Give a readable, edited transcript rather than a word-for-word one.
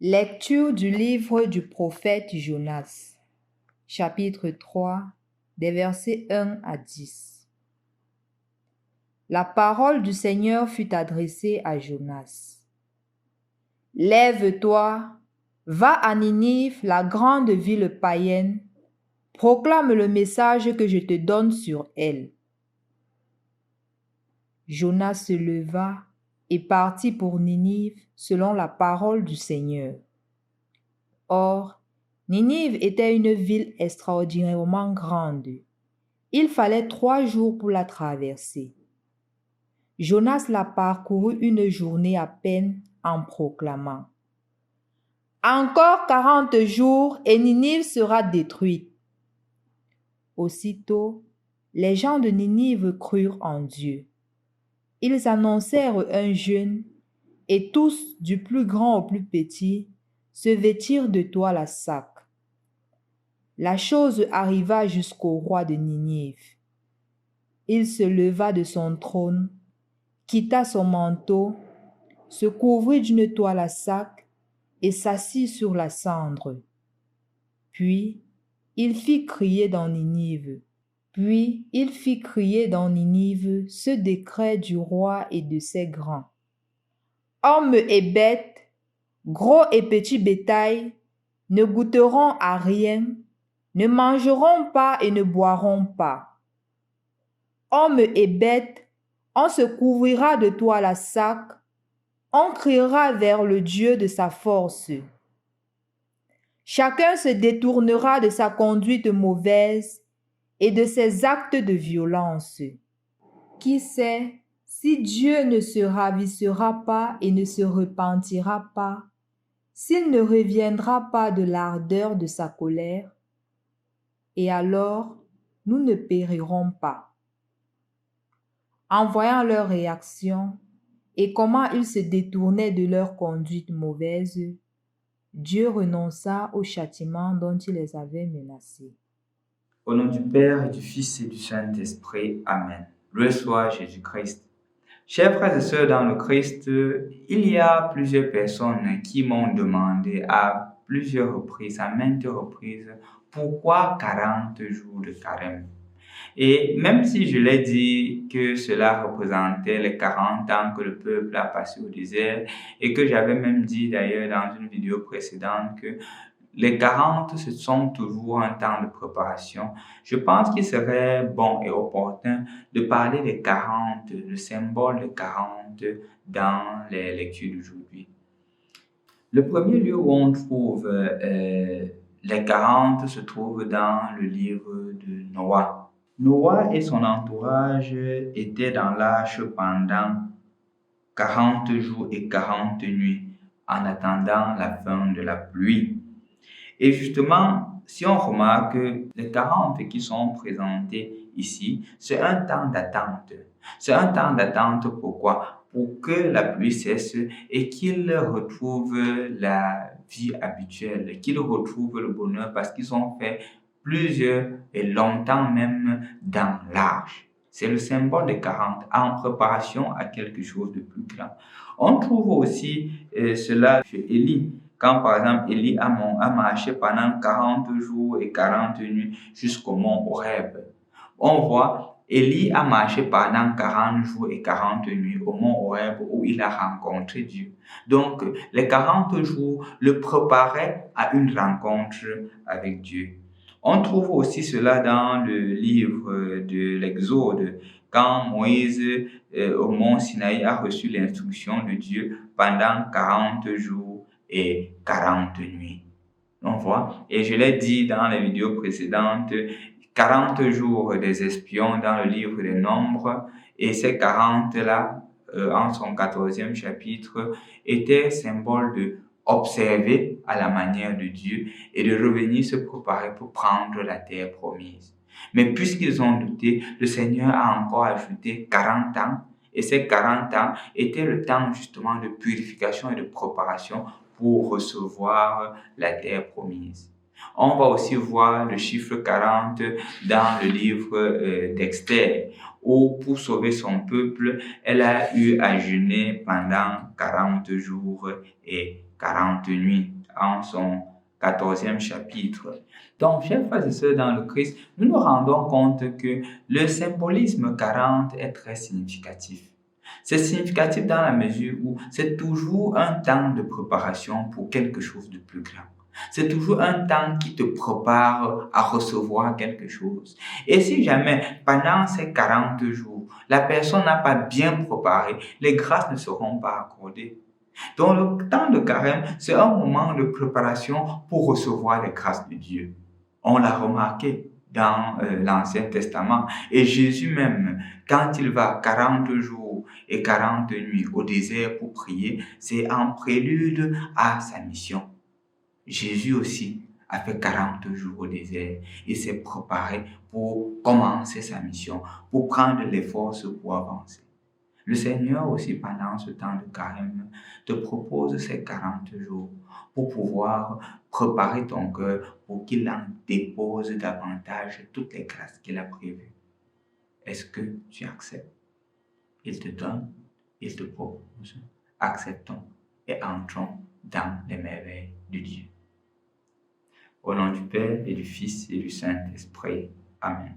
Lecture du livre du prophète Jonas, chapitre 3, des versets 1 à 10. La parole du Seigneur fut adressée à Jonas. Lève-toi, va à Ninive, la grande ville païenne, proclame le message que je te donne sur elle. Jonas se leva et partit pour Ninive selon la parole du Seigneur. Or, Ninive était une ville extraordinairement grande. Il fallait 3 jours pour la traverser. Jonas la parcourut une journée à peine en proclamant: Encore 40 jours et Ninive sera détruite. Aussitôt, les gens de Ninive crurent en Dieu. Ils annoncèrent un jeûne et tous, du plus grand au plus petit, se vêtirent de toile à sac. La chose arriva jusqu'au roi de Ninive. Il se leva de son trône, quitta son manteau, se couvrit d'une toile à sac et s'assit sur la cendre. Puis, il fit crier dans Ninive ce décret du roi et de ses grands. Hommes et bêtes, gros et petits bétail, ne goûteront à rien, ne mangeront pas et ne boiront pas. Hommes et bêtes, on se couvrira de toile à sac, on criera vers le Dieu de sa force. Chacun se détournera de sa conduite mauvaise et de ses actes de violence. Qui sait si Dieu ne se ravissera pas et ne se repentira pas, s'il ne reviendra pas de l'ardeur de sa colère? Et alors, nous ne périrons pas. En voyant leur réaction et comment ils se détournaient de leur conduite mauvaise, Dieu renonça au châtiment dont il les avait menacés. Au nom du Père et du Fils et du Saint-Esprit. Amen. Loué soit Jésus-Christ. Chers frères et sœurs dans le Christ, il y a plusieurs personnes qui m'ont demandé à plusieurs reprises, à maintes reprises, pourquoi 40 jours de carême? Et même si je l'ai dit que cela représentait les 40 ans que le peuple a passé au désert, et que j'avais même dit d'ailleurs dans une vidéo précédente que les 40, ce sont toujours un temps de préparation. Je pense qu'il serait bon et opportun de parler des 40, le symbole des 40 dans les lectures d'aujourd'hui. Le premier lieu où on trouve les 40 se trouve dans le livre de Noah. Noah et son entourage étaient dans l'arche pendant 40 jours et 40 nuits en attendant la fin de la pluie. Et justement, si on remarque les 40 qui sont présentés ici, c'est un temps d'attente. C'est un temps d'attente pourquoi? Pour que la pluie cesse et qu'ils retrouvent la vie habituelle, qu'ils retrouvent le bonheur parce qu'ils ont fait plusieurs et longtemps même dans l'arche. C'est le symbole des 40 en préparation à quelque chose de plus grand. On trouve aussi cela chez Élie. Quand par exemple Élie a marché pendant 40 jours et 40 nuits jusqu'au mont Horeb. On voit Élie a marché pendant 40 jours et 40 nuits au mont Horeb où il a rencontré Dieu. Donc les 40 jours le préparaient à une rencontre avec Dieu. On trouve aussi cela dans le livre de l'Exode, quand Moïse au mont Sinaï a reçu l'instruction de Dieu pendant 40 jours et 40 nuits. On voit, et je l'ai dit dans les vidéos précédentes, 40 jours des espions dans le livre des Nombres, et ces 40-là, en son 14e chapitre, étaient symbole de observer à la manière de Dieu et de revenir se préparer pour prendre la terre promise. Mais puisqu'ils ont douté, le Seigneur a encore ajouté 40 ans, et ces 40 ans étaient le temps justement de purification et de préparation pour recevoir la terre promise. On va aussi voir le chiffre 40 dans le livre d'Esther, où pour sauver son peuple, elle a eu à jeûner pendant 40 jours et 40 nuits. en son 14e chapitre. Donc, chers frères et sœurs dans le Christ, nous nous rendons compte que le symbolisme 40 est très significatif. C'est significatif dans la mesure où c'est toujours un temps de préparation pour quelque chose de plus grand. C'est toujours un temps qui te prépare à recevoir quelque chose. Et si jamais, pendant ces 40 jours, la personne n'a pas bien préparé, les grâces ne seront pas accordées. Donc, le temps de carême, c'est un moment de préparation pour recevoir les grâces de Dieu. On l'a remarqué dans l'Ancien Testament. Et Jésus même, quand il va 40 jours et 40 nuits au désert pour prier, c'est en prélude à sa mission. Jésus aussi a fait 40 jours au désert et s'est préparé pour commencer sa mission, pour prendre les forces pour avancer. Le Seigneur aussi, pendant ce temps de carême, te propose ces 40 jours pour pouvoir préparer ton cœur pour qu'il en dépose davantage toutes les grâces qu'il a prévues. Est-ce que tu acceptes? Il te donne, il te propose. Acceptons et entrons dans les merveilles de Dieu. Au nom du Père et du Fils et du Saint-Esprit. Amen.